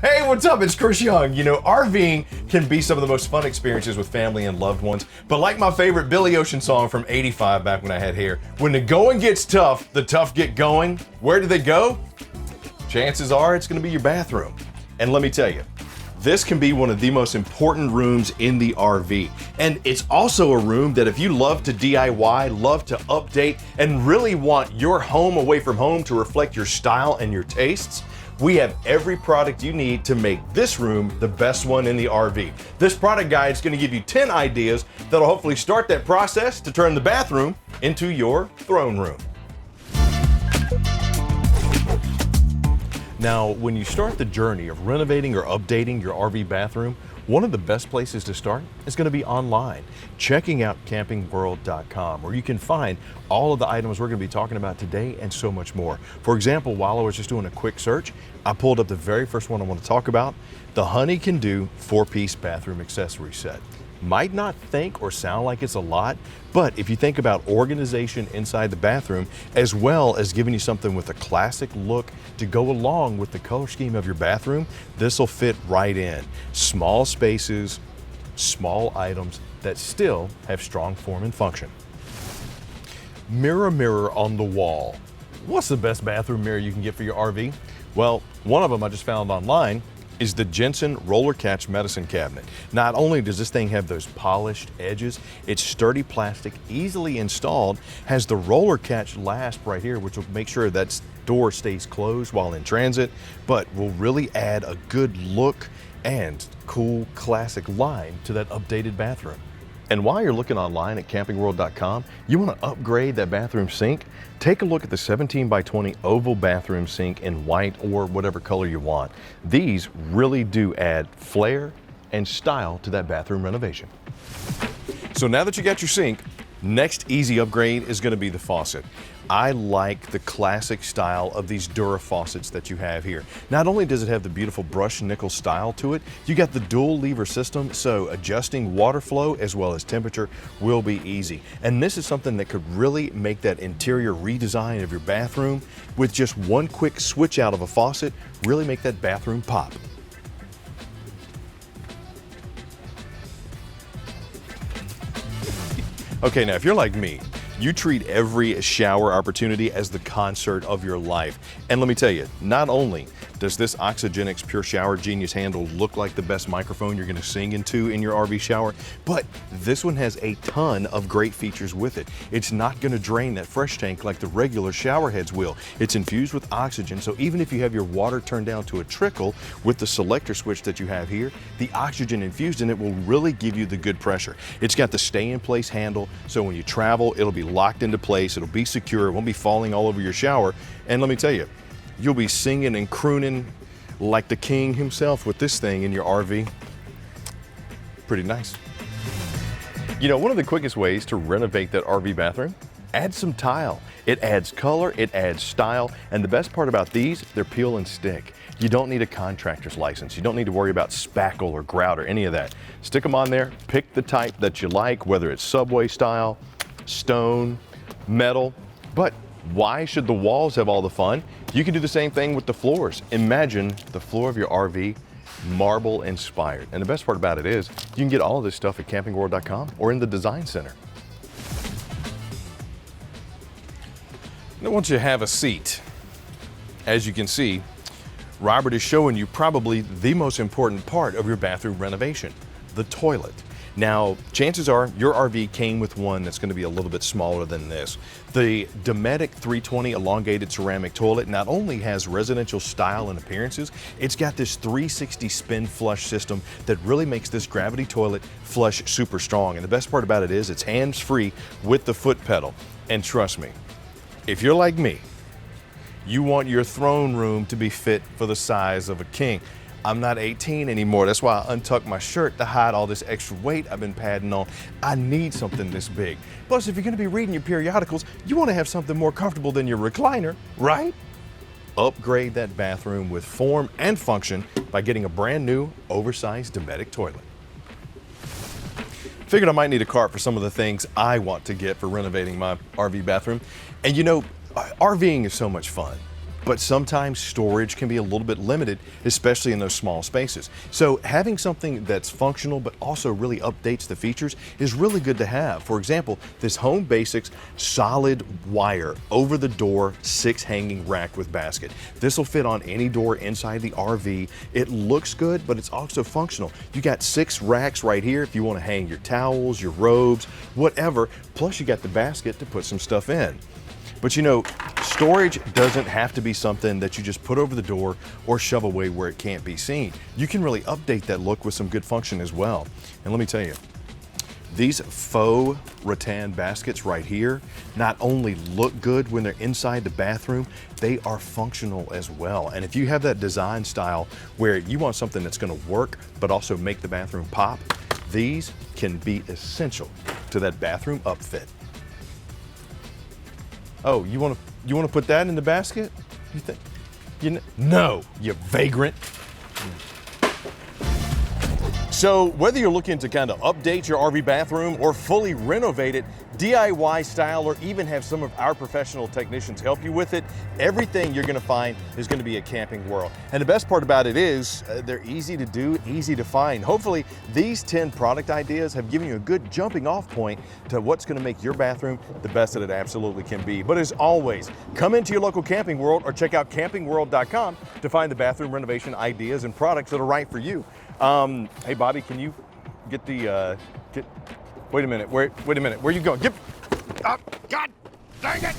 Hey, what's up? It's Chris Young. You know, RVing can be some of the most fun experiences with family and loved ones, but like my favorite Billy Ocean song from '85 back when I had hair, when the going gets tough, the tough get going. Where do they go? Chances are it's going to be your bathroom. And let me tell you, this can be one of the most important rooms in the RV. And it's also a room that if you love to DIY, love to update, and really want your home away from home to reflect your style and your tastes, we have every product you need to make this room the best one in the RV. This product guide is going to give you 10 ideas that'll hopefully start that process to turn the bathroom into your throne room. Now, when you start the journey of renovating or updating your RV bathroom, one of the best places to start is going to be online, checking out campingworld.com, where you can find all of the items we're going to be talking about today and so much more. For example, while I was just doing a quick search, I pulled up the very first one I want to talk about, the Honey Can Do 4-piece bathroom accessory set. Might not think or sound like it's a lot, but if you think about organization inside the bathroom, as well as giving you something with a classic look to go along with the color scheme of your bathroom, this will fit right in. Small spaces, small items that still have strong form and function. Mirror, mirror on the wall. What's the best bathroom mirror you can get for your RV? Well, one of them I just found online is the Jensen roller catch medicine cabinet. Not only does this thing have those polished edges, it's sturdy plastic, easily installed, has the roller catch lasp right here, which will make sure that door stays closed while in transit, but will really add a good look and cool classic line to that updated bathroom. And while you're looking online at campingworld.com, you want to upgrade that bathroom sink? Take a look at the 17 by 20 oval bathroom sink in white or whatever color you want. These really do add flair and style to that bathroom renovation. So now that you got your sink, next easy upgrade is going to be the faucet. I like the classic style of these Dura faucets that you have here. Not only does it have the beautiful brushed nickel style to it, you got the dual lever system, so adjusting water flow as well as temperature will be easy. And this is something that could really make that interior redesign of your bathroom with just one quick switch out of a faucet, really make that bathroom pop. Okay, now if you're like me, you treat every shower opportunity as the concert of your life. And let me tell you, not only does this Oxygenics Pure Shower Genius handle look like the best microphone you're gonna sing into in your RV shower, but this one has a ton of great features with it. It's not gonna drain that fresh tank like the regular shower heads will. It's infused with oxygen, so even if you have your water turned down to a trickle with the selector switch that you have here, the oxygen infused in it will really give you the good pressure. It's got the stay in place handle, so when you travel, it'll be locked into place, it'll be secure, it won't be falling all over your shower. And let me tell you, you'll be singing and crooning like the king himself with this thing in your RV. Pretty nice. You know, one of the quickest ways to renovate that RV bathroom, add some tile. It adds color, it adds style, and the best part about these, they're peel and stick. You don't need a contractor's license. You don't need to worry about spackle or grout or any of that. Stick them on there, pick the type that you like, whether it's subway style, stone, metal, but why should the walls have all the fun? You can do the same thing with the floors. Imagine the floor of your RV marble inspired. And the best part about it is you can get all of this stuff at campingworld.com or in the design center. Now once you have a seat, as you can see, Robert is showing you probably the most important part of your bathroom renovation, the toilet. Now, chances are your RV came with one that's going to be a little bit smaller than this. The Dometic 320 elongated ceramic toilet not only has residential style and appearances, it's got this 360 spin flush system that really makes this gravity toilet flush super strong. And the best part about it is it's hands-free with the foot pedal. And trust me, if you're like me, you want your throne room to be fit for the size of a king. I'm not 18 anymore. That's why I untucked my shirt to hide all this extra weight I've been padding on. I need something this big. Plus, if you're gonna be reading your periodicals, you wanna have something more comfortable than your recliner, right? Upgrade that bathroom with form and function by getting a brand new, oversized Dometic toilet. Figured I might need a cart for some of the things I want to get for renovating my RV bathroom. And you know, RVing is so much fun. but sometimes storage can be a little bit limited, especially in those small spaces. So having something that's functional but also really updates the features is really good to have. For example, this Home Basics solid wire over the door 6 hanging rack with basket. This will fit on any door inside the RV. It looks good, but it's also functional. You got 6 racks right here if you want to hang your towels, your robes, whatever, plus you got the basket to put some stuff in. But you know, storage doesn't have to be something that you just put over the door or shove away where it can't be seen. You can really update that look with some good function as well. And let me tell you, these faux rattan baskets right here not only look good when they're inside the bathroom, they are functional as well. And if you have that design style where you want something that's gonna work but also make the bathroom pop, these can be essential to that bathroom upfit. Oh, you want to put that in the basket? You think? No, you vagrant. So whether you're looking to kind of update your RV bathroom or fully renovate it, DIY style, or even have some of our professional technicians help you with it, everything you're gonna find is gonna be at Camping World. And the best part about it is they're easy to do, easy to find. Hopefully these 10 product ideas have given you a good jumping off point to what's gonna make your bathroom the best that it absolutely can be. But as always, come into your local Camping World or check out campingworld.com to find the bathroom renovation ideas and products that are right for you. Hey Bobby, can you get the, wait a minute, wait a minute, where you going? God dang it!